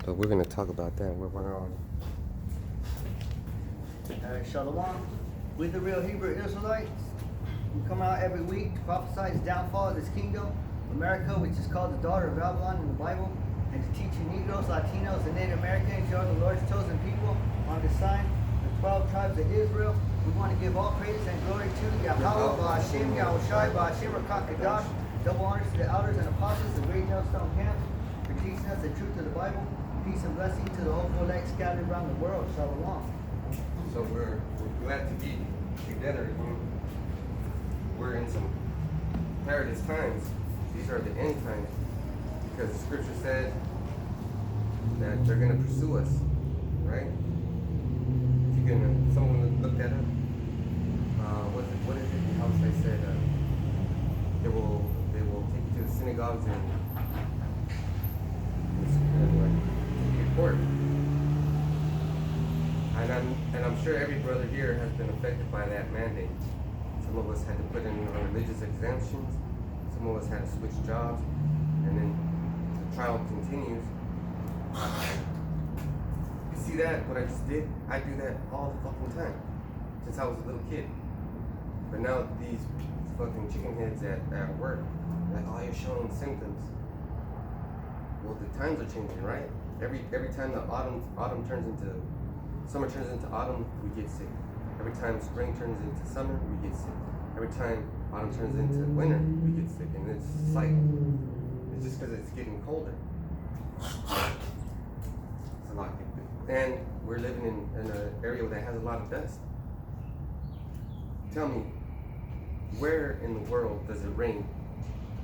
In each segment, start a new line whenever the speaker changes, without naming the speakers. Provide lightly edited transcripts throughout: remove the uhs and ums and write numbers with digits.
But we're going to talk about that. We're on.
Shalom. We're the real Hebrew Israelites. We come out every week to prophesy the downfall of this kingdom, America, which is called the daughter of Babylon in the Bible, and to teach you Negroes, Latinos, and Native Americans, you are the Lord's chosen people on the sign, the 12 tribes of Israel. We want to give all praise and glory to Yahweh, Ba'ashem, Yahushai, Ba'ashem, Rakakadash. Double honors to the elders and apostles, the great Millstone camp, for teaching us the truth of the Bible. Peace and blessing to the whole elect scattered around the world. Shalom.
So we're glad to be together. We're in some perilous times. These are the end times, because the scripture says that they're going to pursue us, right? If you can, someone look that up. What is it? How should I say that? They will take you to the synagogues and report. And I'm sure every brother here has been affected by that mandate. Some of us had to put in religious exemptions. Some of us had to switch jobs. And then the trial continues. You see that, what I just did? I do that all the fucking time. Since I was a little kid. But now these fucking chicken heads at work, like, oh, you're showing symptoms. Well, the times are changing, right? Every time the autumn turns into summer turns into autumn, we get sick. Every time spring turns into summer, we get sick. Every time autumn turns into winter, we get sick. And it's a cycle. It's just because it's getting colder. It's a lot. And we're living in an area that has a lot of dust. Tell me, where in the world does it rain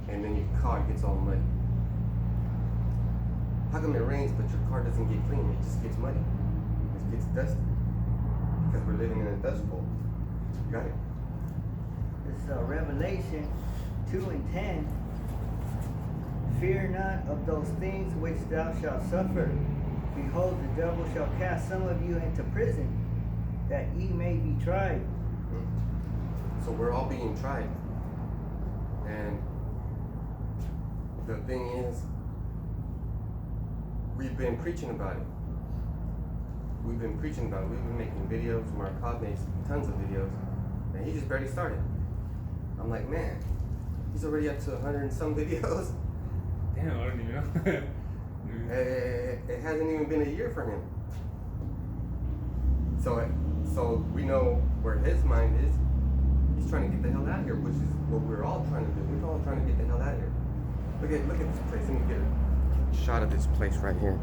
and then your car gets all muddy? How come it rains but your car doesn't get clean? It just gets muddy. It gets dusty. Because we're living in a dust bowl. You got it?
This is Revelation 2:10. Fear none of those things which thou shalt suffer. Behold, the devil shall cast some of you into prison, that ye may be tried.
So we're all being tried. And the thing is, we've been preaching about it. We've been preaching about it. We've been making videos. Markov makes tons of videos. And he just barely started. I'm like, man, he's already up to 100 and some videos.
Damn, I don't even know.
It hasn't even been a year for him. So we know where his mind is. He's trying to get the hell out of here, which is what we're all trying to do. We're all trying to get the hell out of here. Look at this place. Let me get a shot of this place right here.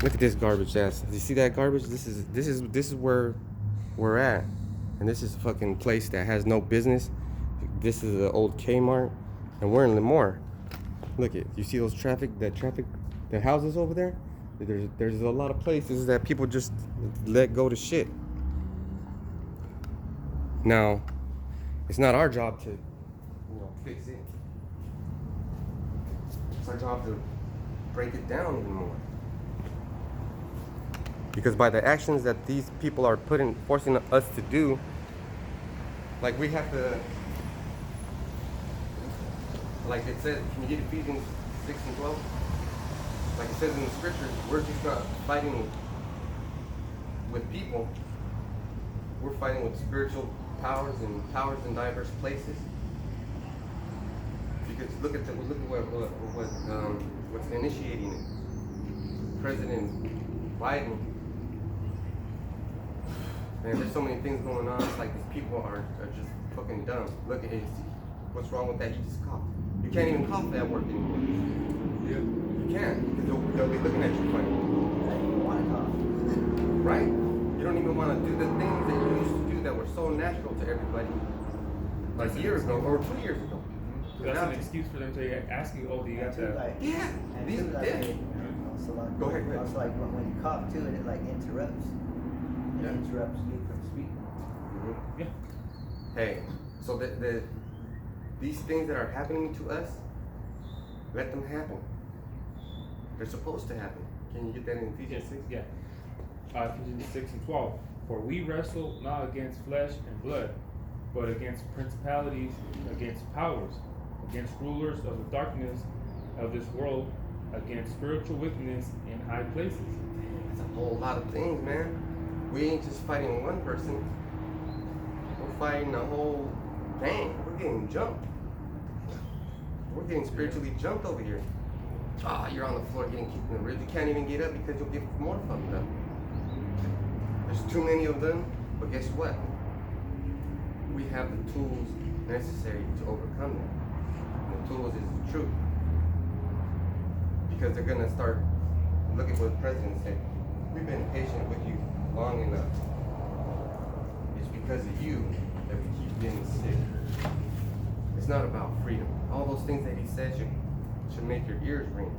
Look at this garbage ass. You see that garbage? This is where we're at. And this is a fucking place that has no business. This is the old Kmart. And we're in Lemoore. Look at, you see those the houses over there? There's a lot of places that people just let go to shit. Now, it's not our job to, fix it. It's our job to break it down even more. Because by the actions that these people are forcing us to do, like we have to, like it says, can you get Ephesians 6:12? Like it says in the scriptures, we're just not fighting with people. We're fighting with spiritual powers in diverse places. Because look at what's initiating it. President Biden. Man, there's so many things going on. It's like these people are just fucking dumb. Look at it. What's wrong with that? He just coughed. You can't even cough at work anymore.
Yeah.
You can't, because they'll be looking at you funny.
You want to cough.
Right? You don't even want to do the things that you used to do that were so natural to everybody. Like a year ago or 2 years ago.
That's an excuse for them to ask you, oh, do you have to...
Yeah.
And
These,
too, like,
yeah.
also like,
Go ahead.
Also like when you cough too, it like interrupts. It
Yeah.
interrupts you from speaking.
Mm-hmm.
Yeah.
Hey, so these things that are happening to us, let them happen. They're supposed to happen. Can you get that in Ephesians 6?
Yeah. Ephesians 6:12. For we wrestle not against flesh and blood, but against principalities, against powers, against rulers of the darkness of this world, against spiritual wickedness in high places.
It's a whole lot of things, man. We ain't just fighting one person. We're fighting a whole gang. We're getting jumped. We're getting spiritually jumped over here. You're on the floor getting kicked in the ribs. You can't even get up because you'll get more fucked up. There's too many of them, but guess what? We have the tools necessary to overcome them. And the tools is the truth. Because they're gonna start, look at what the president said. We've been patient with you long enough. It's because of you that we keep getting sick. It's not about freedom. All those things that he said should make your ears ring.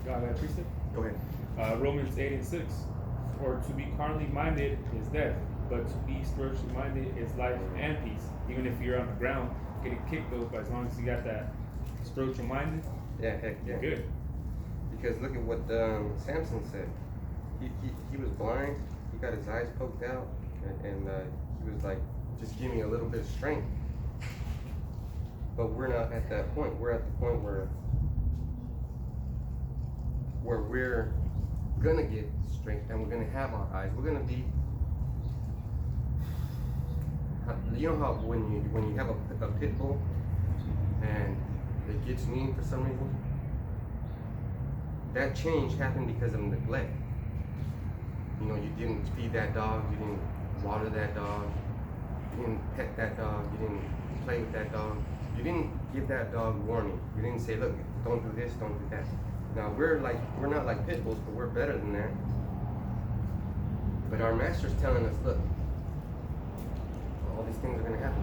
Got that precept?
Go ahead.
Romans 8:6. For to be carnally minded is death, but to be spiritually minded is life and peace. Even if you're on the ground getting kicked though, but as long as you got that spiritual minded,
Yeah, heck yeah.
you're good.
Because look at what Samson said. He was blind. He got his eyes poked out, and he was like, just give me a little bit of strength. But we're not at that point. We're at the point where we're gonna get strength, and we're gonna have our eyes. We're gonna be. You know how when you have a pit bull and it gets mean for some reason? That change happened because of neglect. You know, you didn't feed that dog, you didn't water that dog, you didn't pet that dog, you didn't play with that dog, you didn't give that dog warning. You didn't say, look, don't do this, don't do that. Now we're not like pit bulls, but we're better than that. But our master's telling us, look, all these things are gonna happen.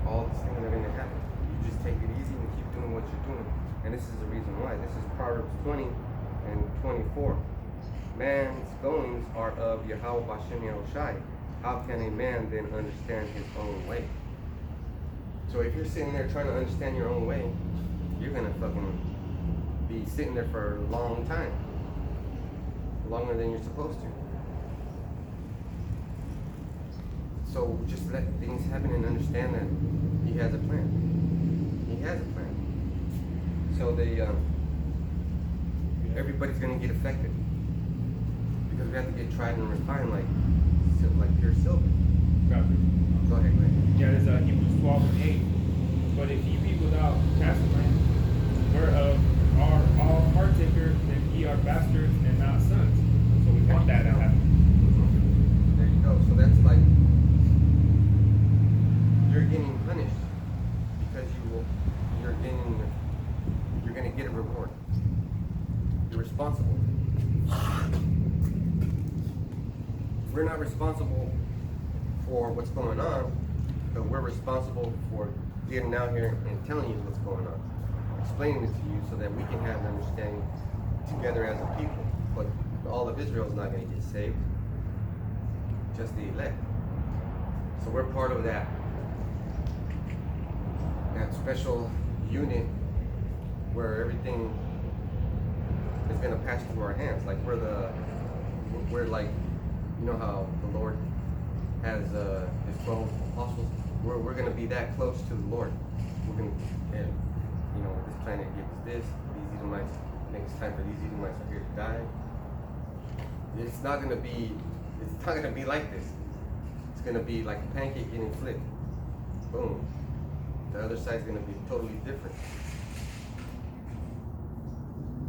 All these things are gonna happen. You just take it easy and keep doing what you're doing. And this is the reason why. This is Proverbs 20 and 24. Man's goings are of Yahweh Bashem Yahushai. How can a man then understand his own way? So if you're sitting there trying to understand your own way, you're gonna fucking be sitting there for a long time. Longer than you're supposed to. So just let things happen and understand that he has a plan. He has a plan. So everybody's gonna get affected because we have to get tried and refined like pure silver.
Copy.
Go ahead.
Yeah, there's Hebrews 12:8. But if ye be without chastisement, whereof are all partakers, then ye are bastards and not sons. So we want that to happen.
There you go. So that's like you're getting punished because you're gonna get a reward. You're responsible. We're not responsible for what's going on, but we're responsible for getting out here and telling you what's going on, explaining it to you so that we can have an understanding together as a people. But all of Israel is not going to get saved, just the elect. So we're part of that special unit where everything is going to pass through our hands. Like we're like, you know how the Lord has his 12 apostles. We're going to be that close to the Lord. We're going to, and you know, this planet gives this. These Edomites, next time for these Edomites are here to die. It's not going to be like this. It's going to be like a pancake getting flipped. Boom. The other side's going to be totally different.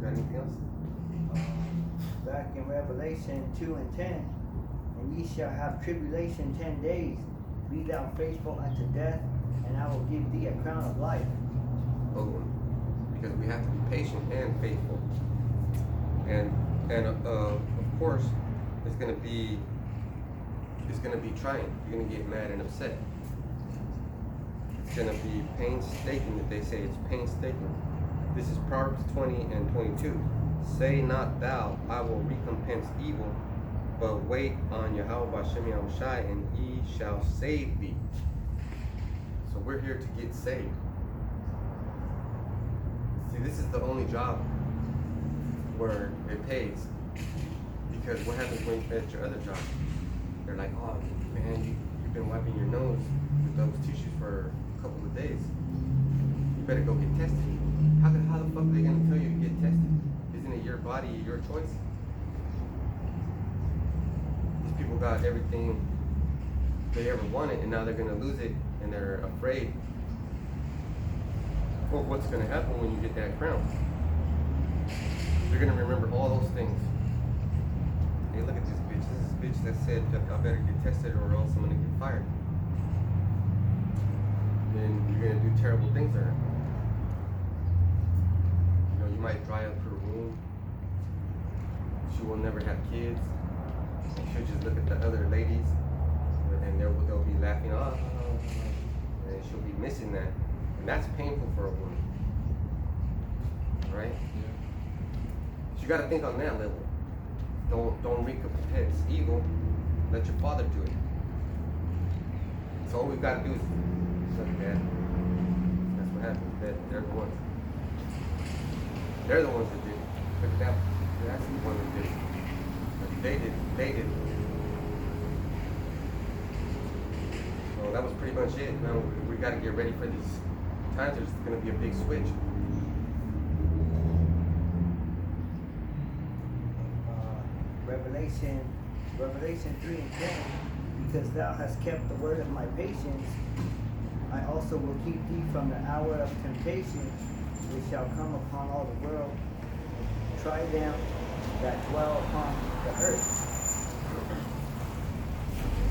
Got anything else?
Back in Revelation 2 and 10, and ye shall have tribulation 10 days. Be thou faithful unto death, and I will give thee a crown of life.
Boom. Because we have to be patient and faithful. And of course, it's gonna be trying. You're gonna get mad and upset. It's gonna be painstaking. That they say it's painstaking. This is Proverbs 20 and 22. Say not thou, I will recompense evil, but wait on Yahweh Bashem Yahushai, and he shall save thee. So we're here to get saved. See, this is the only job where it pays. Because what happens when you at your other job? They're like, oh man, you've been wiping your nose with those tissues for a couple of days. You better go get tested. How the fuck are they gonna tell you to get tested? Isn't it your body, your choice? These people got everything they ever wanted, and now they're gonna lose it, and they're afraid. Well, what's gonna happen when you get that crown? You're gonna remember all those things. Hey, look at this bitch. This is a bitch that said that I better get tested or else I'm gonna get fired. Then you're gonna do terrible things to her. You know, you might dry up her womb. She will never have kids. She'll just look at the other ladies, and they'll be laughing, oh, and she'll be missing that. And that's painful for a woman. Right?
Yeah.
So you gotta think on that level. Don't recompense evil. Let your father do it. So all we've got to do is look at that. That's what happened. They're the ones. They're the ones that did it. Look at that. That's the one that did it. They did it. They did it. So that was pretty much it. Now we got to get ready for these times. There's going to be a big switch.
Revelation 3 and 10, because thou hast kept the word of my patience, I also will keep thee from the hour of temptation, which shall come upon all the world, and try them that dwell upon the earth.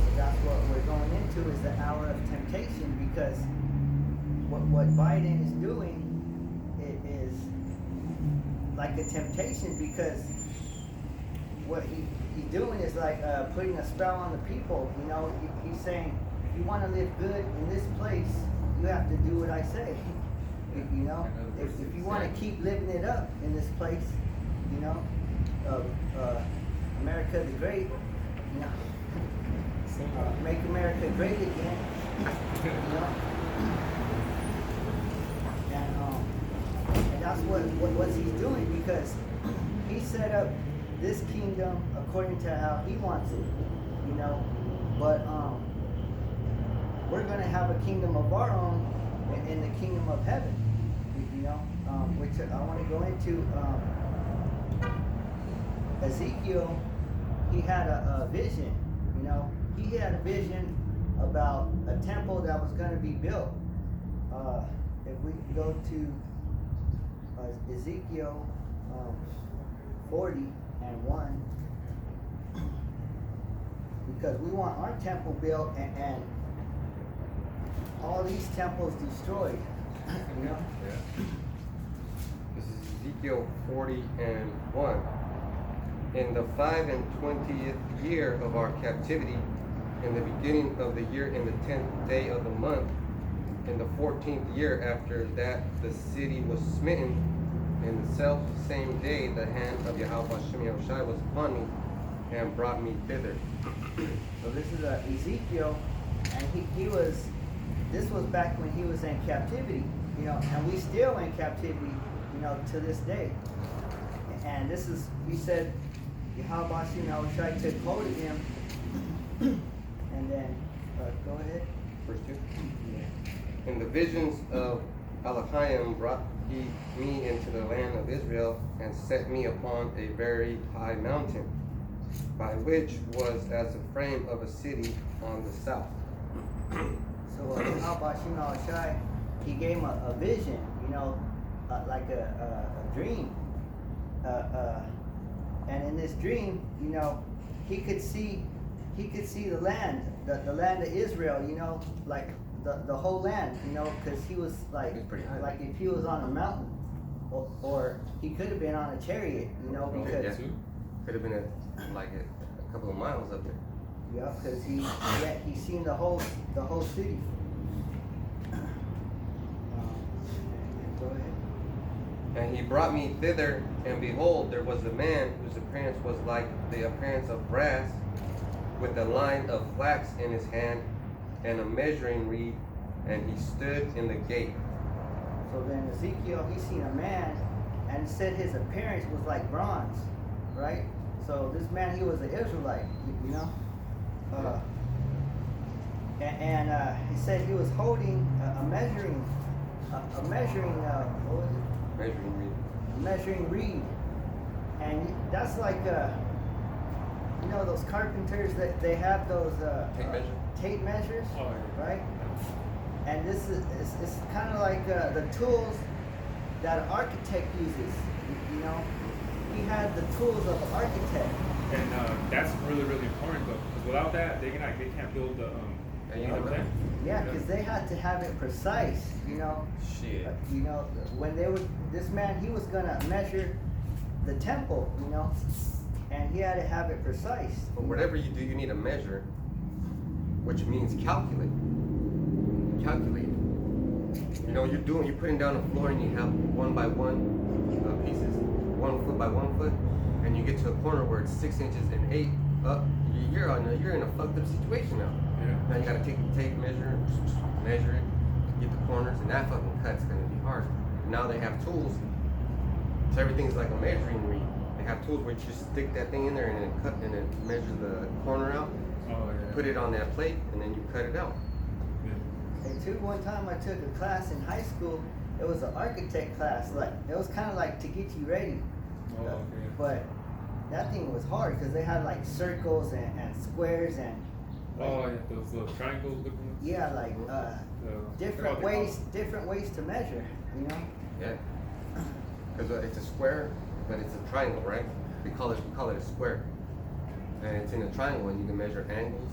So that's what we're going into, is the hour of temptation, because what Biden is doing, it is like a temptation, because what he's doing is like putting a spell on the people. You know, he's saying, if you want to live good in this place, you have to do what I say. You know, if you want to keep living it up in this place, you know, America the Great, you know, make America great again, you know, and that's what he's doing, because he set up this kingdom according to how he wants it, you know, but we're going to have a kingdom of our own in the kingdom of heaven, you know, which I want to go into. Ezekiel, he had a vision, you know, he had a vision about a temple that was going to be built. If we go to Ezekiel 40 and 1, because we want our temple built and all these temples destroyed, you know?
Yeah. This is Ezekiel 40 and 1. In the 25th year of our captivity, in the beginning of the year, in the 10th day of the month, in the 14th year after that, the city was smitten. In the same day, the hand of Yahweh Shem Yahushai was upon me and brought me thither.
So this is Ezekiel, and this was back when he was in captivity, you know, and we still in captivity, you know, to this day. And this is, he said, Yahweh Shem Yahushai took hold of him, and then, go ahead.
Verse 2.
Yeah.
In the visions of Elohim brought he me into the land of Israel and set me upon a very high mountain, by which was as the frame of a city on the south.
So Yahweh Shem Yahushai, he gave him a vision, you know, like a dream. And in this dream, you know, he could see the land, the land of Israel, you know, like the whole land, you know, because he was like if he was on a mountain, or he could have been on a chariot, you know, because
could have been a couple of miles up there.
Yeah, because he's seen the whole city. Go ahead.
And he brought me thither, and behold, there was a man whose appearance was like the appearance of brass, with a line of flax in his hand, and a measuring reed, and he stood in the gate.
So then Ezekiel, he seen a man, and said his appearance was like bronze, right? So this man, he was an Israelite, you know? He said he was holding a measuring, what was it?
Measuring reed.
Measuring reed. And that's like, you know, those carpenters that they have those tape measures,
Oh, yeah.
right? And this is it's kind of like the tools that an architect uses. You know, he had the tools of an architect.
And that's really, really important though, because without that, they can't build the
And you know that?
Yeah, because they had to have it precise. You know.
Shit.
You know, when they would, this man, he was gonna measure the temple. You know, and he had to have it precise.
But whatever you do, you need a measure, which means calculate. Calculate. You know, you're putting down a floor and you have 1 by 1 pieces, 1 foot by 1 foot, and you get to a corner where it's 6 inches and 8 up. You're in a fucked up situation now.
Yeah.
Now you gotta take the tape measure it, get the corners, and that fucking cut's gonna be hard. Now they have tools. So everything's like a measuring reed. They have tools where you just stick that thing in there and then cut and then measure the corner out.
Oh, yeah.
Put it on that plate and then you cut it out.
And too, one time I took a class in high school. It was an architect class. Like it was kind of like to get you ready.
Oh, okay.
But that thing was hard because they had like circles and squares and. Like,
Oh, yeah, those little triangles looking ones.
yeah, like different ways to measure. You know.
Yeah. Because it's a square, but it's a triangle, right? We call it a square. And it's in a triangle, and you can measure angles,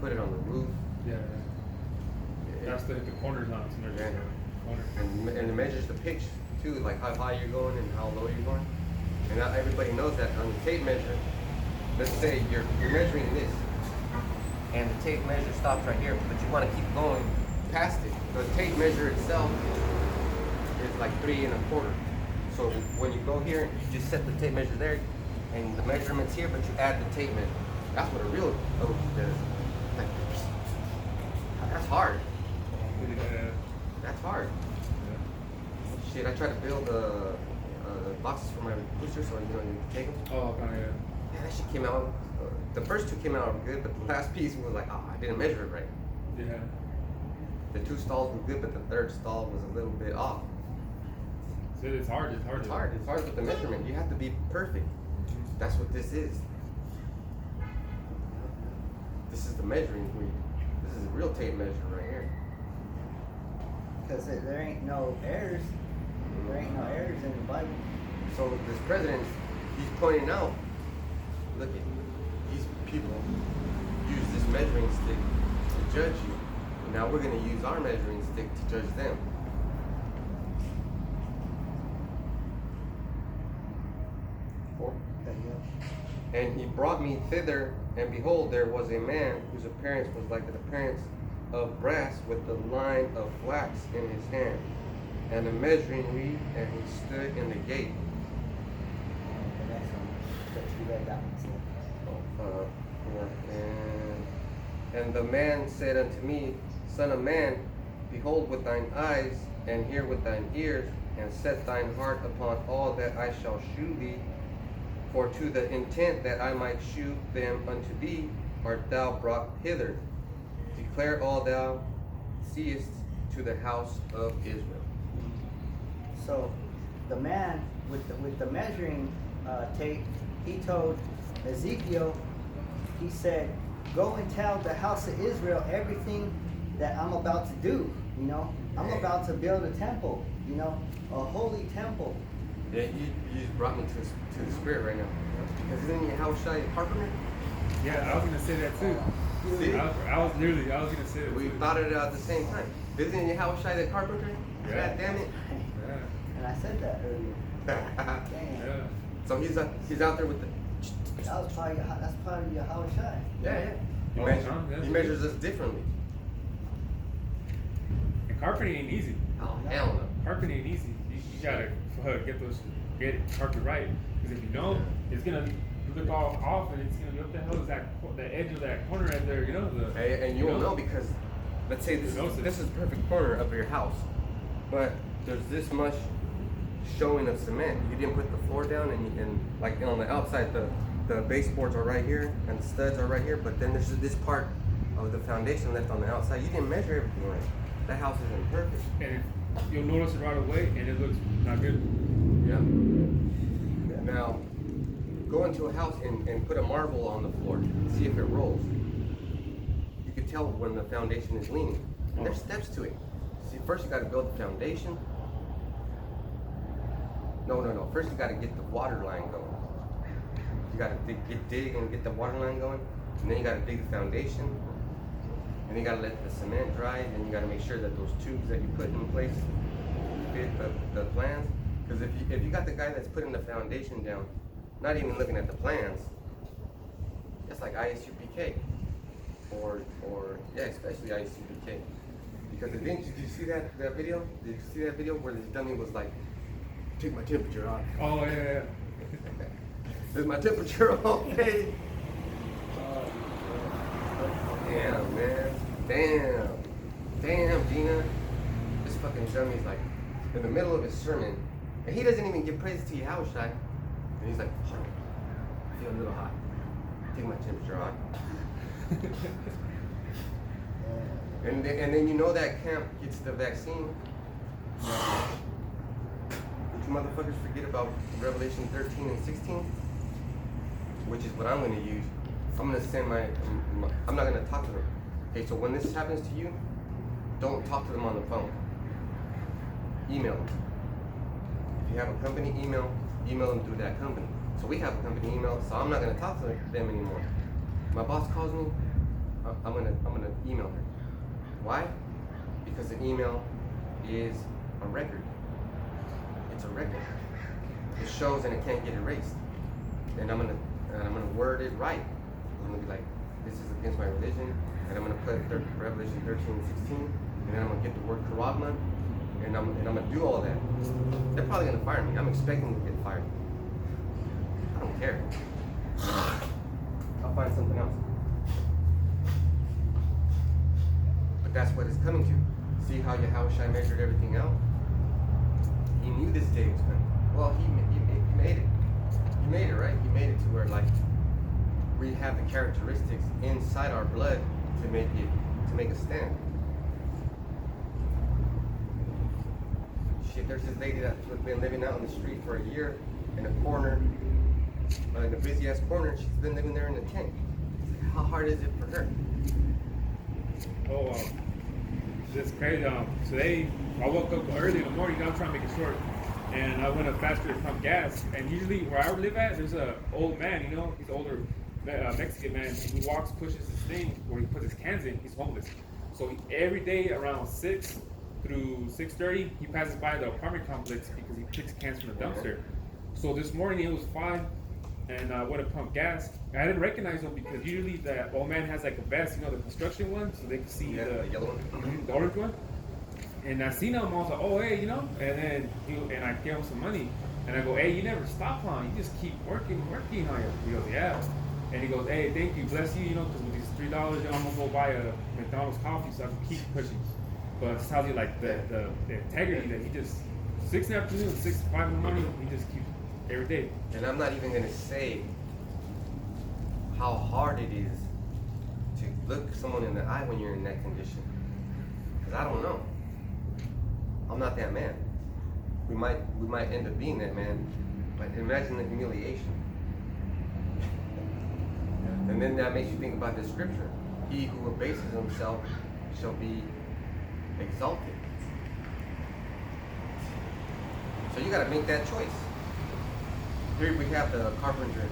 put it on the roof.
Yeah. That's the corners on it to measure the corner.
And it measures the pitch too, like how high you're going and how low you're going. And not everybody knows that on the tape measure. Let's say you're measuring this, and the tape measure stops right here, but you want to keep going past it. The tape measure itself is like 3 1/4. So when you go here, you just set the tape measure there, and the measurement's here, but you add the tape measure. That's what a real OG does. Like, that's hard.
Yeah.
That's hard.
Yeah.
Shit, I tried to build boxes for my booster, so you take them.
Oh, yeah.
Yeah, that shit came out. The first 2 came out good, but the last piece was like, I didn't measure it right.
Yeah.
The 2 stalls were good, but the 3rd stall was a little bit off.
So it's hard. It's hard.
It's hard. It's hard with the measurement. You have to be perfect. That's what this is. This is the measuring wheel. This is a real tape measure right here.
Because there ain't no errors. There ain't no errors in the Bible.
So this president, he's pointing out, look at these people use this measuring stick to judge you. And now we're going to use our measuring stick to judge them. And he brought me thither, and behold, there was a man whose appearance was like the appearance of brass, with the line of flax in his hand, and a measuring reed, and he stood in the gate.
The next one, that you read that one.
And the man said unto me, Son of man, behold with thine eyes, and hear with thine ears, and set thine heart upon all that I shall shew thee. For to the intent that I might shew them unto thee art thou brought hither. Declare all thou seest to the house of Israel.
So the man with the measuring tape, he told Ezekiel, he said, go and tell the house of Israel everything that I'm about to do. You know, I'm about to build a temple, you know, a holy temple.
Yeah, you just brought me to the spirit right now. Because isn't your house shy carpenter?
Yeah, I was gonna say that too.
See?
I was gonna say that.
We
too.
thought it out at the same time. Isn't your house shy carpenter?
Yeah.
God damn it.
Yeah.
And I said that earlier. Dang.
Yeah.
So he's out there with the.
That's probably your house shy.
Yeah. He,
Oh, yeah.
he measures us differently.
And carpeting ain't easy.
Oh hell no.
Carpeting ain't easy. You gotta get it carpet right. Because if you don't, it's gonna look all off, and it's gonna be, what the hell is that? The edge of that corner right there, you know?
And you won't know because, let's say this is the perfect corner of your house, but there's this much showing of cement. You didn't put the floor down, and like on the outside, the baseboards are right here, and the studs are right here, but then there's this part of the foundation left on the outside. You didn't measure everything right. That house isn't perfect.
And you'll notice it right away, and it looks not good.
Yeah. Now, go into a house and put a marble on the floor and see if it rolls. You can tell when the foundation is leaning. And there's steps to it. See, first you got to build the foundation. No. First you got to get the water line going. You got to dig and get the water line going. And then you got to dig the foundation. And then you got to let the cement dry. And you got to make sure that those tubes that you put in place fit the plans. Because if you got the guy that's putting the foundation down, not even looking at the plans, that's like ISUPK. Or yeah, especially ISUPK. Because did you see that video? Did you see that video where the dummy was like, take my temperature off?
Oh yeah.
Is my temperature okay? Damn, man. Damn, Gina. This fucking dummy's like in the middle of his sermon, and he doesn't even give praise to Yahushua. And he's like, hold on, I feel a little hot. Take my temperature on. And then you know that camp gets the vaccine. Would you motherfuckers forget about Revelation 13 and 16? Which is what I'm going to use. I'm going to send I'm not going to talk to them. Okay, so when this happens to you, don't talk to them on the phone. Email them. If you have a company email them through that company. So we have a company email, so I'm not going to talk to them anymore. My boss calls me, I'm gonna email her. Why? Because the email is a record. It's a record. It shows and it can't get erased. And I'm gonna word it right. I'm gonna be like, this is against my religion, and I'm gonna put Revelation 13 and 16, and then I'm gonna get the word karabna, and I'm gonna do all that. They're probably gonna fire me. I'm expecting to get fired. I don't care. I'll find something else. But that's what it's coming to. See how Yahushua measured everything out? He knew this day was coming. Well, he made it. He made it, right? He made it to where, like, we have the characteristics inside our blood to make a stand. Shit, there's this lady that's been living out on the street for a year in a corner, in a busy ass corner. She's been living there in a tent. How hard is it for her?
Oh, it's crazy. Today I woke up early in the morning. I'm trying to make it short, and I went up faster to pump gas. And usually where I live at, there's a old man. You know, he's older Mexican man. He walks, pushes his thing where he puts his cans in. He's homeless. So every day around 6 through 6:30, he passes by the apartment complex because he picks cans from the dumpster. So this morning it was 5. And I went to pump gas. I didn't recognize him because usually that old man has like a vest, you know, the construction one, so they can see the
yellow one,
the orange one. And I seen him, I was like, oh hey, you know. And then I gave him some money, and I go, hey, you never stop, huh? You just keep working on it. He goes, yeah. And he goes, hey, thank you, bless you, you know, because with these $3, I'm gonna go buy a McDonald's coffee so I can keep pushing. But it tells you like the integrity that he just 6 in the afternoon, 6 to 5 in the morning, he just keeps. Every day.
And I'm not even gonna say how hard it is to look someone in the eye when you're in that condition. Because I don't know. I'm not that man. We might end up being that man, but imagine the humiliation. And then that makes you think about this scripture. He who abases himself shall be exalted. So you gotta make that choice. Here we have the carpenter.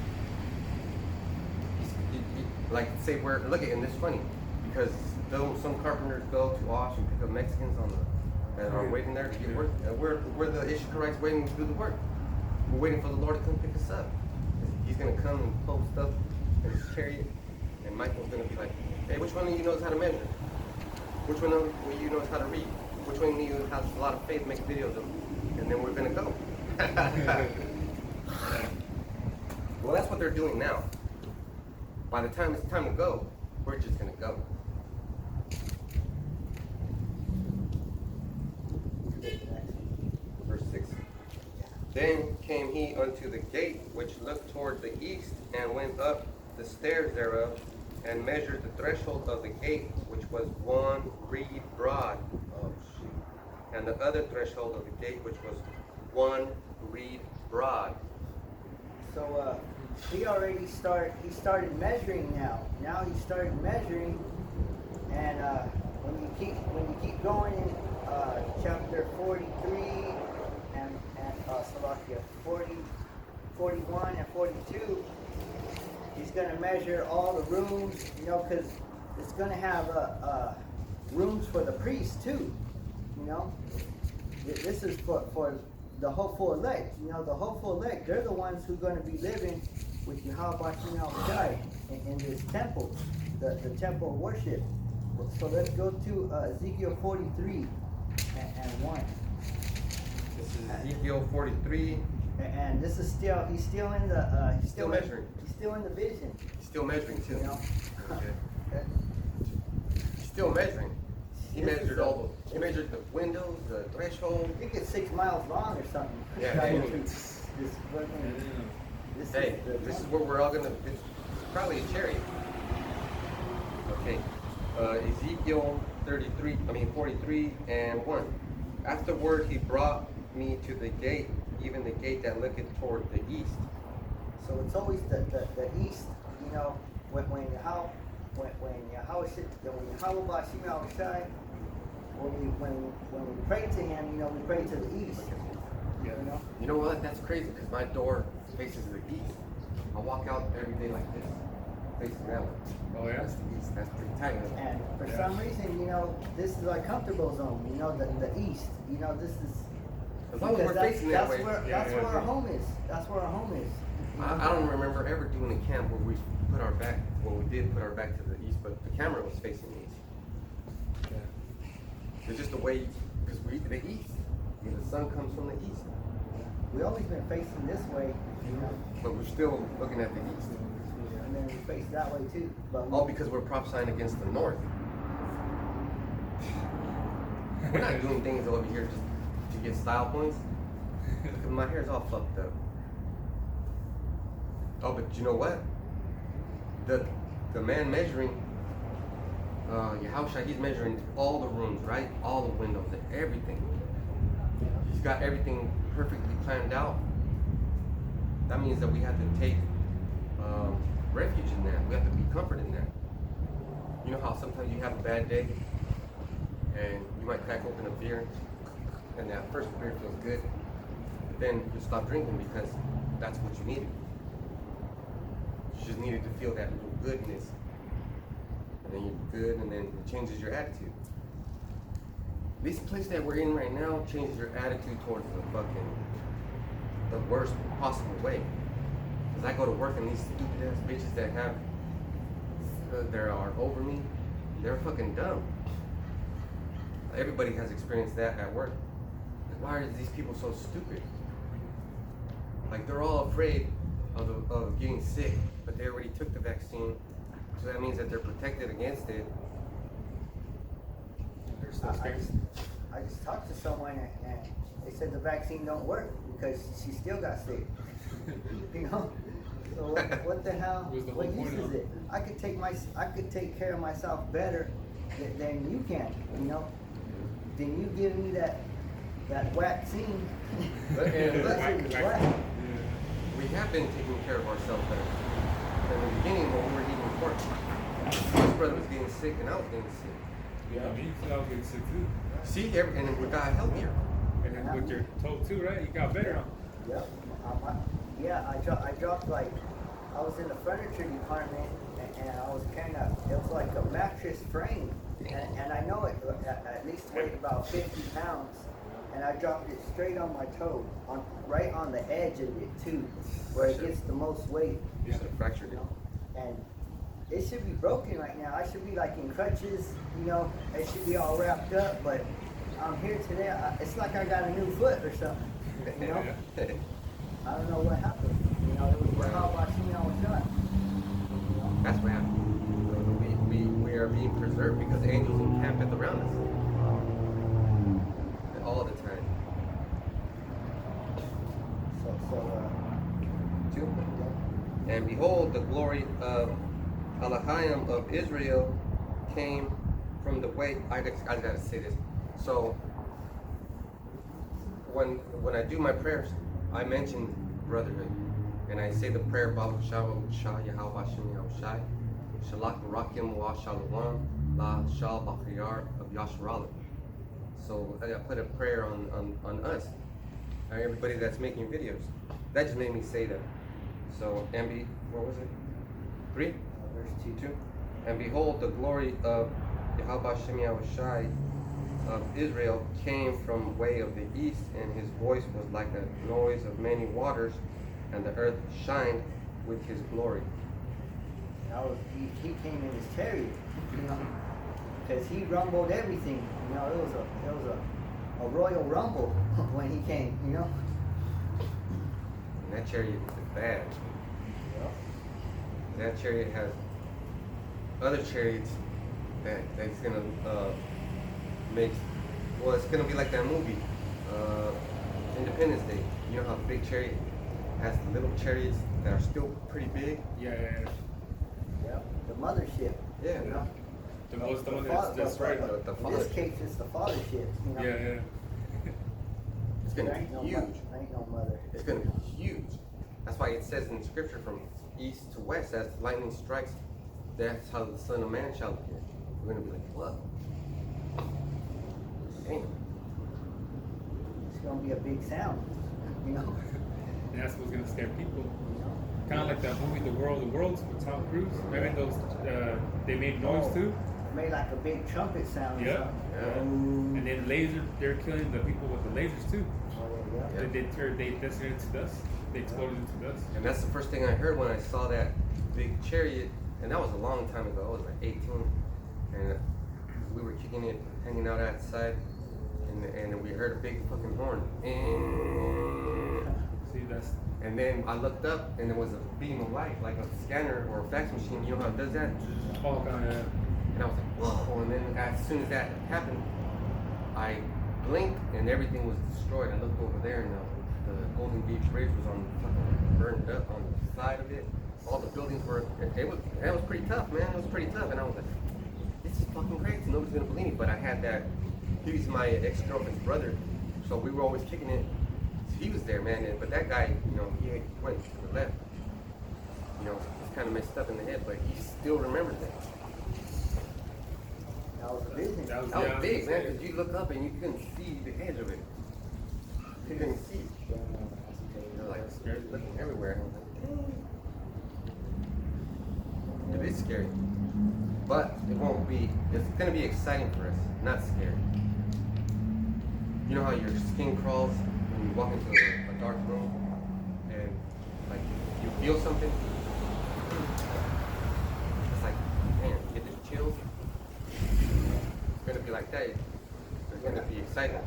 Like, say, look at, and it's funny, because some carpenters go to Osh and pick up Mexicans that are waiting there to get work. We're the Ishkarites waiting to do the work. We're waiting for the Lord to come pick us up. He's going to come and post up in his chariot, and Michael's going to be like, hey, which one of you knows how to measure? Which one of you knows how to read? Which one of you has a lot of faith, make videos of? And then we're going to go. Well, that's what they're doing now. By the time it's time to go, we're just going to go. Verse 6. Then came he unto the gate which looked toward the east, and went up the stairs thereof, and measured the threshold of the gate, which was 1 reed broad. Oh, shoot. and the other threshold of the gate, which was 1 reed broad.
So he started measuring now. Now he started measuring, and when you keep going in chapter 43 and Slovakia 40, 41 and 42, he's going to measure all the rooms, you know, because it's going to have rooms for the priests too, you know. This is for the hopeful elect, you know. The hopeful elect, they're the ones who are going to be living with Yahweh Shai in this temple, the temple of worship. So let's go to Ezekiel 43 and 1.
This is Ezekiel 43.
And this is he's still in the
He's still measuring.
He's still in the vision.
He's still measuring too.
You know?
Okay. He's still measuring. He measured he measured the windows, the threshold.
I think it's 6 miles long or something.
Yeah. Hey, this is where we're all gonna. It's probably a chariot. Okay. Ezekiel 43 and 1. Afterward, he brought me to the gate, even the gate that looketh toward the east.
So it's always the east, you know, when Yahweh when we pray to him, you know, we pray to the east.
Yeah.
You know?
You know what? That's crazy because my door faces the east. I walk out every day like this, facing that way.
Oh yeah.
That's the east. That's pretty tight.
And for some reason, you know, this is our comfortable zone, you know, the east. You know, this is
As long as we're facing that way.
That's where our home is. That's where our home is.
I don't remember ever doing a camp where we put our back. Well, we did put our back to the east, but the camera was facing the east.
Yeah.
It's just the way, because we're the east. You know, the sun comes from the east.
We always been facing this way, you know,
But we're still looking at the east.
and then we face that way too. But
All because we're prophesying against the north. We're not doing things over here just to get style points. Look at my hair's all fucked up. Oh, but you know what? The man measuring, Yahushua, he's measuring all the rooms, right? All the windows and everything. He's got everything perfectly planned out. That means that we have to take refuge in that. We have to be comforted in that. You know how sometimes you have a bad day and you might crack open a beer and that first beer feels good, but then you stop drinking because that's what you needed. You just needed to feel that little goodness, and then you're good, and then it changes your attitude. This place that we're in right now changes your attitude towards the worst possible way. Because I go to work and these stupid ass bitches that have that are over me, they're fucking dumb. Everybody has experienced that at work. Like, why are these people so stupid? Like, they're all afraid of getting sick, but they already took the vaccine, so that means that they're protected against it.
I just talked to someone and they said the vaccine don't work because she still got sick. You know? So what the hell? What use is it? I could take care of myself better than you can, you know? Then you give me that vaccine.
We have been taking care of ourselves better. In the beginning, when we were eating pork, my brother was getting sick and I was getting sick.
Yeah, me too. I was getting sick too.
See, and we got healthier.
And then with your toe too, right? You got better.
Yep. I dropped like, I was in the furniture department and I was carrying it was like a mattress frame. And I know it at least weighed about 50 pounds. And I dropped it straight on my toe, right on the edge of it too, where it gets the most weight.
You should have fractured it.
And it should be broken right now. I should be like in crutches, you know, it should be all wrapped up, but I'm here today. It's like I got a new foot or something, you know? I don't know what happened. You know, it was how about shot.
That's what happened. We are being preserved because angels encamp around us. All the time. Two. And behold, the glory of Elohim of Israel came from the way. I gotta say this. So when I do my prayers, I mention brotherhood, and I say the prayer Babu Shah Shah Yahweh Shem Yahushai Shalak Barakim Wa Shalom La Shal Bakhriyar of Yasharala. So I put a prayer on us, everybody that's making videos. That just made me say that. So and what was it? 3?
Verse 2.
And behold, the glory of Yahweh Shem Yahushai of Israel came from way of the east, and his voice was like the noise of many waters, and the earth shined with his glory.
He came in his chariot, you know, because he rumbled everything. You know, it was a royal rumble when he came. You know.
And that chariot is bad.
Yeah.
That chariot has other chariots that's gonna make. Well, it's gonna be like that movie, Independence Day. You know how the big chariot has the little chariots that are still pretty big.
Yeah.
Yeah. The mothership.
Yeah.
You know.
The one that's right.
In this case, it's the fathership. You know.
Yeah.
It's gonna
There ain't no
be huge.
There ain't no mother.
It's gonna be huge. That's why it says in Scripture, from east to west, as lightning strikes, that's how the Son of Man shall appear. We're gonna be like, what? Damn.
It's gonna be a big sound. You know.
And that's what's gonna scare people.
You know.
Kind of like that movie, The World of Worlds with Tom Cruise. Remember those? They made noise too.
Made like a big trumpet sound.
Yeah.
Or something.
Yeah.
And then they're killing the people with the lasers too.
Oh, yeah.
Yeah.
They turned into dust. They exploded into dust.
And that's the first thing I heard when I saw that big chariot, and that was a long time ago. I was like 18, and we were kicking it, hanging out outside, and we heard a big fucking horn.
See, that's
And then I looked up, and there was a beam of light, like a scanner or a fax machine. You know how it does that?
all kind of.
And I was like, whoa. And then as soon as that happened, I blinked, and everything was destroyed. I looked over there, and the Golden Gate Bridge was on fucking burned up on the side of it. All the buildings were. It was pretty tough, man. It was pretty tough. And I was like, this is fucking crazy. Nobody's gonna believe me. But I had that. He's my ex-girlfriend's brother, so we were always kicking it. He was there, man. But that guy, you know, he went to the left. You know, he's kind of messed up in the head, but he still remembers that.
That was a business.
That was,
That was
yeah,
big, man, because you look up and you couldn't see the edge of it. You couldn't see. You're like looking everywhere. And I was like, it is scary. But it won't be, it's going to be exciting for us, not scary. You know how your skin crawls when you walk into a dark room and like you feel something? It's like, man, you get the chills. It's going to be like that. It's going to be exciting.